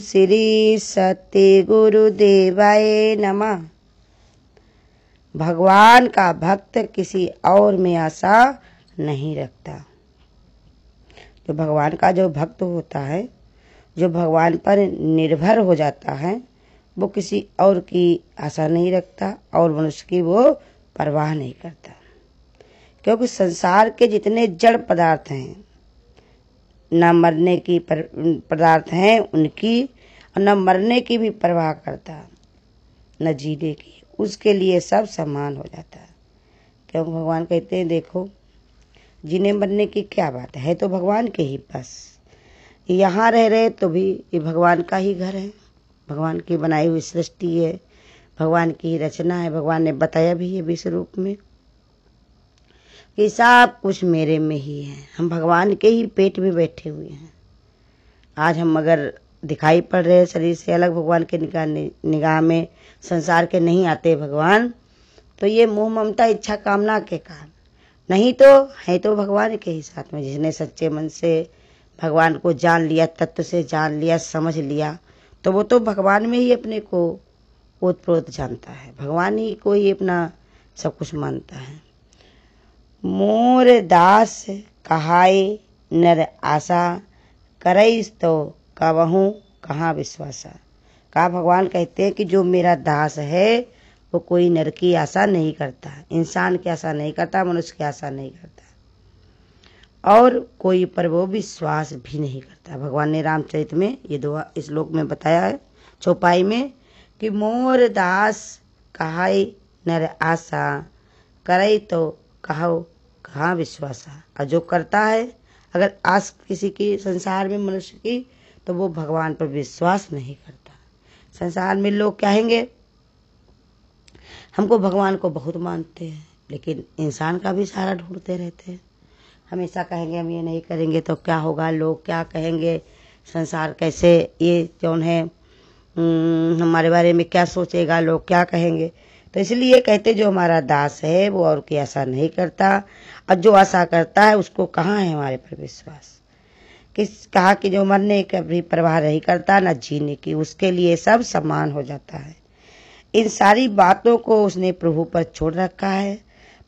श्री सत्य गुरुदेवाय नमः। भगवान का भक्त किसी और में आशा नहीं रखता। जो भगवान का जो भक्त होता है, जो भगवान पर निर्भर हो जाता है, वो किसी और की आशा नहीं रखता और मनुष्य की वो परवाह नहीं करता। क्योंकि संसार के जितने जड़ पदार्थ हैं, न मरने की पदार्थ हैं उनकी, और न मरने की भी परवाह करता, न जीने की, उसके लिए सब समान हो जाता है। क्योंकि भगवान कहते हैं देखो, जीने मरने की क्या बात है तो भगवान के ही पास। यहाँ रह रहे तो भी ये भगवान का ही घर है, भगवान की बनाई हुई सृष्टि है, भगवान की ही रचना है। भगवान ने बताया भी है विश्व रूप में कि सब कुछ मेरे में ही है। हम भगवान के ही पेट में बैठे हुए हैं। आज हम अगर दिखाई पड़ रहे शरीर से अलग, भगवान के निगाह में संसार के नहीं आते भगवान, तो ये मोह ममता इच्छा कामना के कारण, नहीं तो है तो भगवान के ही साथ में। जिसने सच्चे मन से भगवान को जान लिया, तत्व से जान लिया, समझ लिया, तो वो तो भगवान में ही अपने को ओतप्रोत जानता है, भगवान ही को ही अपना सब कुछ मानता है। मोर दास कहाय नर आशा, करईस तो कवहूँ कहाँ विश्वासा। कहा भगवान कहते हैं कि जो मेरा दास है वो कोई नर की आशा नहीं करता, इंसान की आशा नहीं करता, मनुष्य की आशा नहीं करता, और कोई पर वो विश्वास भी नहीं करता। भगवान ने रामचरित में ये दुआ इस श्लोक में बताया है, चौपाई में, कि मोर दास कहाय नर आशा, करई तो कहो कहाँ विश्वासा। और जो करता है अगर आस किसी की संसार में मनुष्य की, तो वो भगवान पर विश्वास नहीं करता। संसार में लोग कहेंगे हमको भगवान को बहुत मानते हैं, लेकिन इंसान का भी सहारा ढूंढते रहते हैं। हमेशा कहेंगे हम ये नहीं करेंगे तो क्या होगा, लोग क्या कहेंगे, संसार कैसे, ये कौन है, हमारे बारे में क्या सोचेगा, लोग क्या कहेंगे। तो इसलिए कहते जो हमारा दास है वो और की आशा नहीं करता, और जो आशा करता है उसको कहाँ है हमारे पर विश्वास। कहा कि जो मरने की भी परवाह नहीं करता, न जीने की, उसके लिए सब समान हो जाता है। इन सारी बातों को उसने प्रभु पर छोड़ रखा है।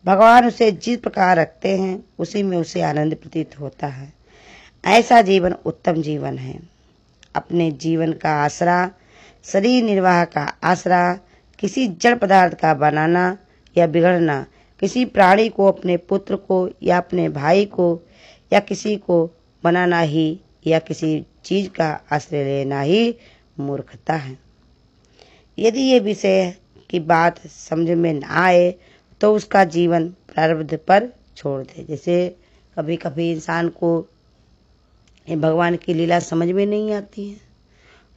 भगवान उसे जिस प्रकार रखते हैं उसी में उसे आनंद प्रतीत होता है। ऐसा जीवन उत्तम जीवन है। अपने जीवन का आसरा, शरीर निर्वाह का आसरा, किसी जड़ पदार्थ का बनाना या बिगड़ना, किसी प्राणी को, अपने पुत्र को या अपने भाई को या किसी को बनाना ही, या किसी चीज का आश्रय लेना ही मूर्खता है। यदि ये विषय की बात समझ में न आए तो उसका जीवन प्रारब्ध पर छोड़ दे। जैसे कभी कभी इंसान को भगवान की लीला समझ में नहीं आती है।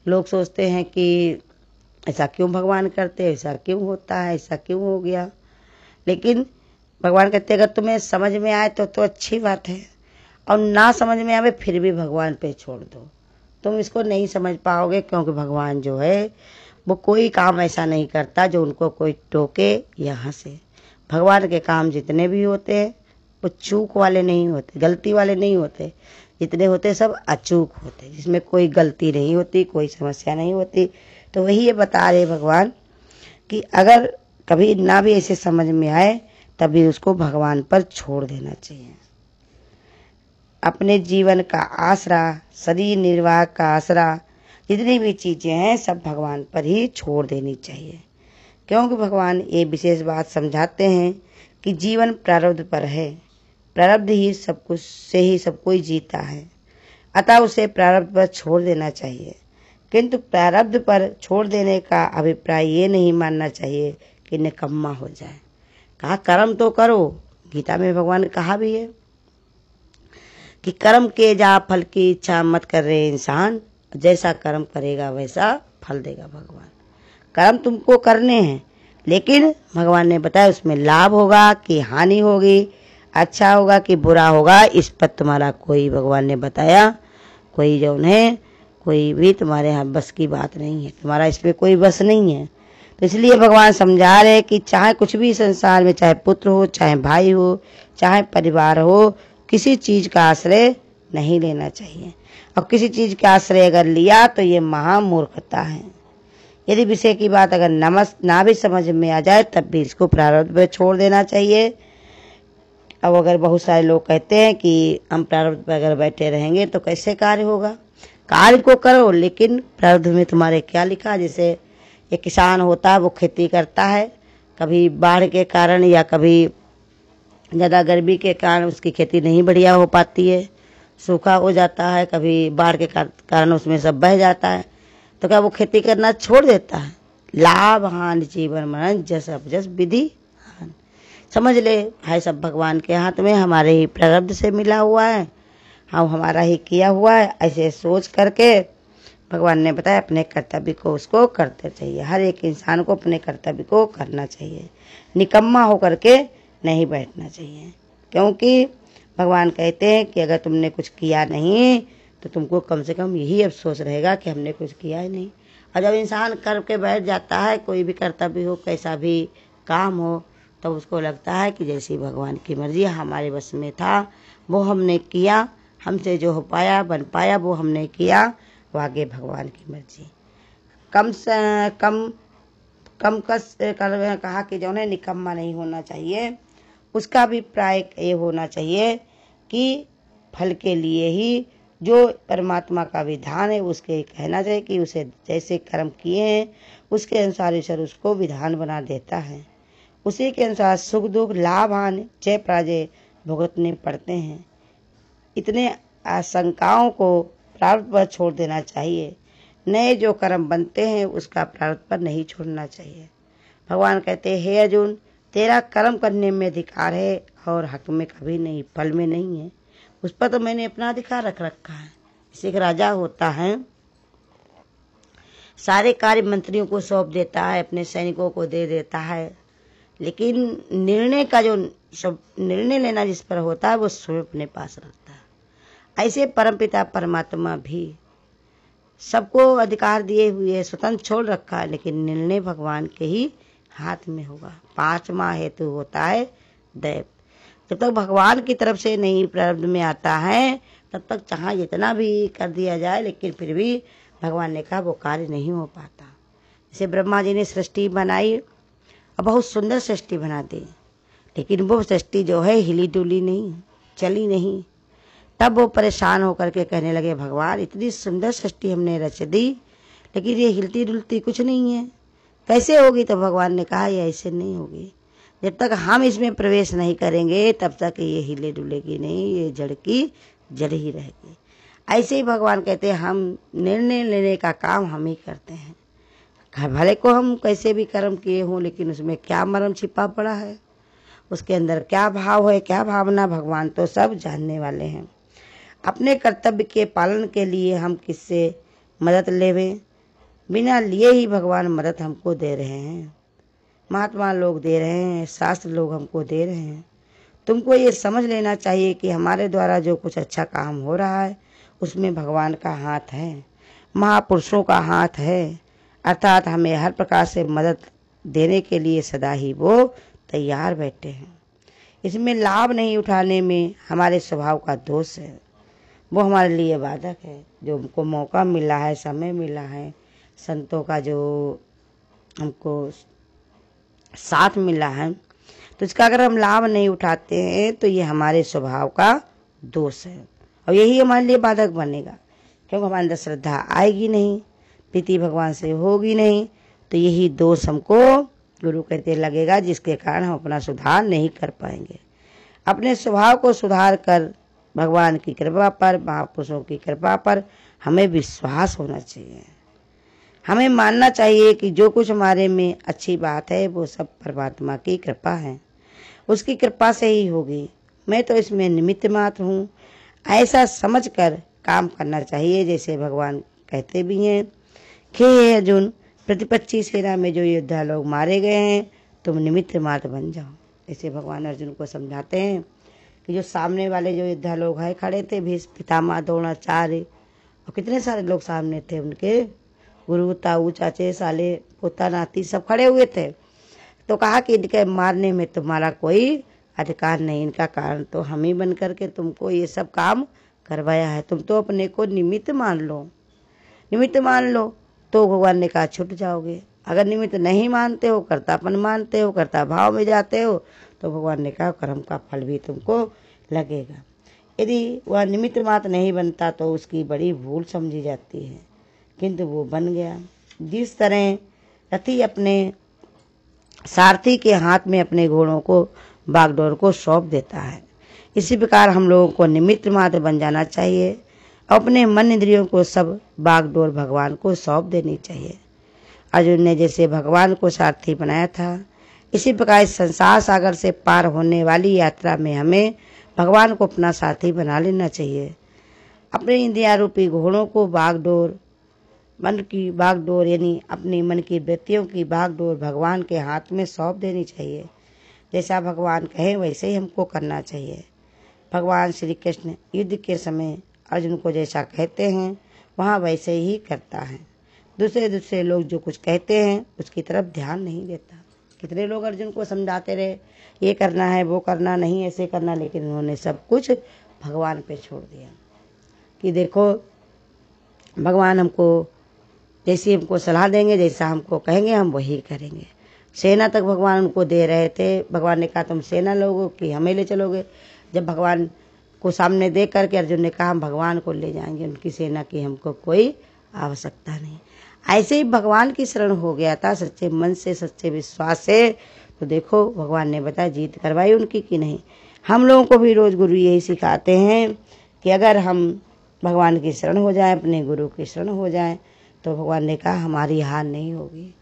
लोग सोचते हैं कि ऐसा क्यों भगवान करते, ऐसा क्यों होता है, ऐसा क्यों हो गया। लेकिन भगवान कहते अगर तुम्हें समझ में आए तो अच्छी बात है, और ना समझ में आवे फिर भी भगवान पे छोड़ दो। तुम इसको नहीं समझ पाओगे, क्योंकि भगवान जो है वो कोई काम ऐसा नहीं करता जो उनको कोई टोके या हंसे। भगवान के काम जितने भी होते हैं वो चूक वाले नहीं होते, गलती वाले नहीं होते। जितने होते सब अचूक होते, जिसमें कोई गलती नहीं होती, कोई समस्या नहीं होती। तो वही ये बता रहे भगवान कि अगर कभी ना भी ऐसे समझ में आए तभी उसको भगवान पर छोड़ देना चाहिए। अपने जीवन का आसरा, शरीर निर्वाह का आसरा, जितनी भी चीजें हैं सब भगवान पर ही छोड़ देनी चाहिए। क्योंकि भगवान ये विशेष बात समझाते हैं कि जीवन प्रारब्ध पर है, प्रारब्ध ही सब कुछ से ही सब कोई जीता है, अतः उसे प्रारब्ध पर छोड़ देना चाहिए। किंतु प्रारब्ध पर छोड़ देने का अभिप्राय ये नहीं मानना चाहिए कि निकम्मा हो जाए। कहा कर्म तो करो, गीता में भगवान ने कहा भी है कि कर्म के जा फल की इच्छा मत कर रहे इंसान, जैसा कर्म करेगा वैसा फल देगा भगवान। कर्म तुमको करने हैं, लेकिन भगवान ने बताया उसमें लाभ होगा कि हानि होगी, अच्छा होगा कि बुरा होगा, इस पर तुम्हारा कोई, भगवान ने बताया, कोई जो है कोई भी तुम्हारे यहाँ बस की बात नहीं है, तुम्हारा इस पर कोई बस नहीं है। तो इसलिए भगवान समझा रहे कि चाहे कुछ भी संसार में, चाहे पुत्र हो, चाहे भाई हो, चाहे परिवार हो, किसी चीज का आश्रय नहीं लेना चाहिए। और किसी चीज का आश्रय अगर लिया तो ये महामूर्खता है। यदि विषय की बात अगर ना भी समझ में आ जाए तब भी इसको प्रारब्ध पे छोड़ देना चाहिए। अब अगर बहुत सारे लोग कहते हैं कि हम प्रारब्ध पे अगर बैठे रहेंगे तो कैसे कार्य होगा। कार्य को करो, लेकिन प्रारब्ध में तुम्हारे क्या लिखा। जैसे एक किसान होता है, वो खेती करता है, कभी बाढ़ के कारण या कभी ज़्यादा गर्मी के कारण उसकी खेती नहीं बढ़िया हो पाती है, सूखा हो जाता है, कभी बाढ़ के कारण उसमें सब बह जाता है, तो क्या वो खेती करना छोड़ देता है। लाभ हान जीवन मरण जस अपजस विधि हान। समझ ले है सब भगवान के हाथ में, हमारे ही प्रारब्ध से मिला हुआ है, हम हमारा ही किया हुआ है। ऐसे सोच करके भगवान ने बताया अपने कर्तव्य को उसको करते चाहिए। हर एक इंसान को अपने कर्तव्य को करना चाहिए, निकम्मा होकर के नहीं बैठना चाहिए। क्योंकि भगवान कहते हैं कि अगर तुमने कुछ किया नहीं तो तुमको कम से कम यही अफसोस रहेगा कि हमने कुछ किया ही नहीं। और जब इंसान करके बैठ जाता है, कोई भी कर्तव्य हो, कैसा भी काम हो, तो उसको लगता है कि जैसी भगवान की मर्जी हमारे बस में था वो हमने किया, हमसे जो हो पाया बन पाया वो हमने किया, वो आगे भगवान की मर्जी। कम से कम कस कहा कि जो है निकम्मा नहीं होना चाहिए। उसका भी प्राय ये होना चाहिए कि फल के लिए ही जो परमात्मा का विधान है उसके कहना चाहिए कि उसे जैसे कर्म किए हैं उसके अनुसार ईश्वर उसको विधान बना देता है। उसी के अनुसार सुख दुख लाभ हानि जय पराजय भुगतने पड़ते हैं। इतने आशंकाओं को प्रारब्ध पर छोड़ देना चाहिए। नए जो कर्म बनते हैं उसका प्रारब्ध पर नहीं छोड़ना चाहिए। भगवान कहते हैं हे अर्जुन, तेरा कर्म करने में अधिकार है और हक में कभी नहीं, फल में नहीं है। उस पर तो मैंने अपना अधिकार रख रखा है। जैसे एक राजा होता है, सारे कार्य मंत्रियों को सौंप देता है, अपने सैनिकों को दे देता है, लेकिन निर्णय का जो निर्णय लेना जिस पर होता है वो स्वयं अपने पास रखता है। ऐसे परमपिता परमात्मा भी सबको अधिकार दिए हुए स्वतंत्र छोड़ रखा है, लेकिन निर्णय भगवान के ही हाथ में होगा। 5वां हेतु होता है दैव। जब तक भगवान की तरफ से नहीं प्रारब्ध में आता है तब तक चाहे जितना भी कर दिया जाए, लेकिन फिर भी भगवान ने कहा वो कार्य नहीं हो पाता। जैसे ब्रह्मा जी ने सृष्टि बनाई और बहुत सुंदर सृष्टि बना दी, लेकिन वो सृष्टि जो है हिली डुली नहीं, चली नहीं। तब वो परेशान होकर के कहने लगे भगवान इतनी सुंदर सृष्टि हमने रच दी, लेकिन ये हिलती डुलती कुछ नहीं है, कैसे होगी। तो भगवान ने कहा ये ऐसे नहीं होगी, जब तक हम इसमें प्रवेश नहीं करेंगे तब तक ये हिले डुलेगी नहीं, ये जड़ की जड़ ही रहेगी। ऐसे ही भगवान कहते हैं हम निर्णय लेने का काम हम ही करते हैं। भले को हम कैसे भी कर्म किए हों, लेकिन उसमें क्या मर्म छिपा पड़ा है, उसके अंदर क्या भाव है, क्या भावना, भगवान तो सब जानने वाले हैं। अपने कर्तव्य के पालन के लिए हम किससे मदद लेवें, बिना लिए ही भगवान मदद हमको दे रहे हैं। महात्मा लोग दे रहे हैं, शास्त्र लोग हमको दे रहे हैं। तुमको ये समझ लेना चाहिए कि हमारे द्वारा जो कुछ अच्छा काम हो रहा है उसमें भगवान का हाथ है, महापुरुषों का हाथ है, अर्थात हमें हर प्रकार से मदद देने के लिए सदा ही वो तैयार बैठे हैं। इसमें लाभ नहीं उठाने में हमारे स्वभाव का दोष है, वो हमारे लिए बाधक है। जो हमको मौका मिला है, समय मिला है, संतों का जो हमको साथ मिला है, तो इसका अगर हम लाभ नहीं उठाते हैं तो ये हमारे स्वभाव का दोष है और यही हमारे लिए बाधक बनेगा। क्योंकि हमारे अंदर श्रद्धा आएगी नहीं, प्रीति भगवान से होगी नहीं, तो यही दोष हमको गुरु कहते लगेगा, जिसके कारण हम अपना सुधार नहीं कर पाएंगे। अपने स्वभाव को सुधार कर भगवान की कृपा पर, महापुरुषों की कृपा पर हमें विश्वास होना चाहिए। हमें मानना चाहिए कि जो कुछ हमारे में अच्छी बात है वो सब परमात्मा की कृपा है, उसकी कृपा से ही होगी, मैं तो इसमें निमित्त मात्र हूँ, ऐसा समझकर काम करना चाहिए। जैसे भगवान कहते भी हैं कि हे अर्जुन, प्रतिपक्षी सेना में जो योद्धा लोग मारे गए हैं तुम निमित्त मात्र बन जाओ। ऐसे भगवान अर्जुन को समझाते हैं कि जो सामने वाले जो योद्धा लोग हैं खड़े थे, भीष्म पितामह द्रोणाचार्य और कितने सारे लोग सामने थे, उनके गुरु ताऊ चाचे साले पोता नाती सब खड़े हुए थे। तो कहा कि इनके मारने में तुम्हारा कोई अधिकार नहीं, इनका कारण तो हम ही बन करके तुमको ये सब काम करवाया है। तुम तो अपने को निमित्त मान लो, निमित्त मान लो तो भगवान ने कहा छूट जाओगे। अगर निमित्त नहीं मानते हो, कर्तापन मानते हो, कर्ता भाव में जाते हो, तो भगवान ने कहा कर्म का फल भी तुमको लगेगा। यदि वह निमित्त मात्र नहीं बनता तो उसकी बड़ी भूल समझी जाती है, किंतु वो बन गया। जिस तरह रथी अपने सारथी के हाथ में अपने घोड़ों को बागडोर को सौंप देता है, इसी प्रकार हम लोगों को निमित्त मात्र बन जाना चाहिए। अपने मन इंद्रियों को सब बागडोर भगवान को सौंप देनी चाहिए। अर्जुन ने जैसे भगवान को सारथी बनाया था, इसी प्रकार इस संसार सागर से पार होने वाली यात्रा में हमें भगवान को अपना साथी बना लेना चाहिए। अपने इंद्रिया रूपी घोड़ों को बागडोर, मन की बागडोर यानी अपनी मन की वृत्तियों की बागडोर भगवान के हाथ में सौंप देनी चाहिए। जैसा भगवान कहें वैसे ही हमको करना चाहिए। भगवान श्री कृष्ण युद्ध के समय अर्जुन को जैसा कहते हैं वहाँ वैसे ही करता है। दूसरे लोग जो कुछ कहते हैं उसकी तरफ ध्यान नहीं देता। कितने लोग अर्जुन को समझाते रहे, ये करना है, वो करना नहीं, ऐसे करना, लेकिन उन्होंने सब कुछ भगवान पे छोड़ दिया कि देखो भगवान हमको जैसी हमको सलाह देंगे, जैसा हमको कहेंगे हम वही करेंगे। सेना तक भगवान उनको दे रहे थे। भगवान ने कहा तुम सेना लोगोगे कि हमें ले चलोगे। जब भगवान को सामने देख करके अर्जुन ने कहा हम भगवान को ले जाएंगे, उनकी सेना की हमको कोई आवश्यकता नहीं। ऐसे ही भगवान की शरण हो गया था सच्चे मन से, सच्चे विश्वास से, तो देखो भगवान ने बताया जीत करवाई उनकी कि नहीं। हम लोगों को भी रोज गुरु यही सिखाते हैं कि अगर हम भगवान की शरण हो जाएं, अपने गुरु की शरण हो जाएं, तो भगवान ने कहा हमारी हार नहीं होगी।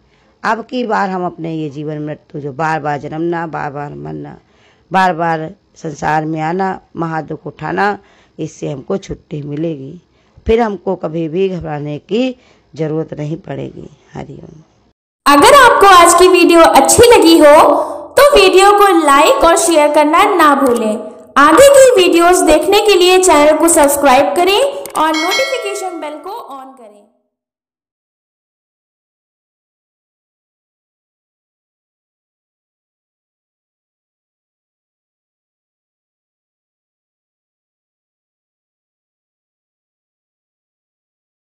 अब की बार हम अपने ये जीवन मृत्यु जो बार बार जन्मना, बार बार मरना, बार बार संसार में आना, महादुख उठाना, इससे हमको छुट्टी मिलेगी। फिर हमको कभी भी घबराने की जरूरत नहीं पड़ेगी। हरिओम। अगर आपको आज की वीडियो अच्छी लगी हो तो वीडियो को लाइक और शेयर करना ना भूलें। आगे की वीडियोस देखने के लिए चैनल को सब्सक्राइब करें और नोटिफिकेशन